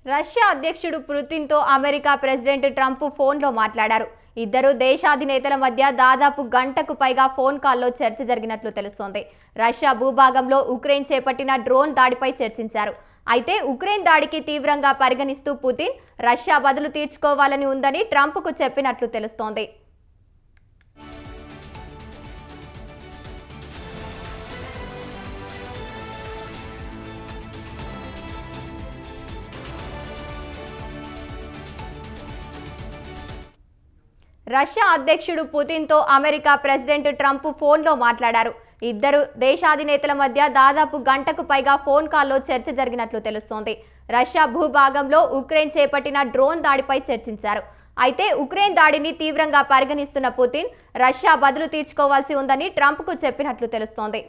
Russia అధ్యక్షుడు పుతిన్తో America president Trump ఫోన్లో మాట్లాడారు. ఇద్దరు దేశాధినేతల మధ్య దాదాపు గంటకు పైగా ఫోన్ కాల్లో చర్చ జరిగినట్లు తెలుస్తోంది. రష్యా భూభాగంలో ఉక్రెయిన్ చేపట్టిన డ్రోన్ దాడిపై చర్చించారు. అయితే ఉక్రెయిన్ దాడికి తీవ్రంగా పరిగణిస్తూ పుతిన్ రష్యా బదులు తీర్చుకోవాలని ఉందని ట్రంప్కు చెప్పినట్లు తెలుస్తోంది. రష్యా అధ్యక్షుడు పుతిన్తో అమెరికా ప్రెసిడెంట్ ట్రంప్ ఫోన్లో మాట్లాడారు. ఇద్దరు దేశాధినేతల మధ్య దాదాపు గంటకు పైగా ఫోన్ కాల్లో చర్చ జరిగినట్లు తెలుస్తోంది. రష్యా భూభాగంలో ఉక్రెయిన్ చేపట్టిన డ్రోన్ దాడిపై చర్చించారు. అయితే ఉక్రెయిన్ దాడిని తీవ్రంగా పరిగణిస్తున్న పుతిన్ రష్యా బదులు తీర్చుకోవాల్సి ఉందని ట్రంప్కు చెప్పినట్లు తెలుస్తోంది.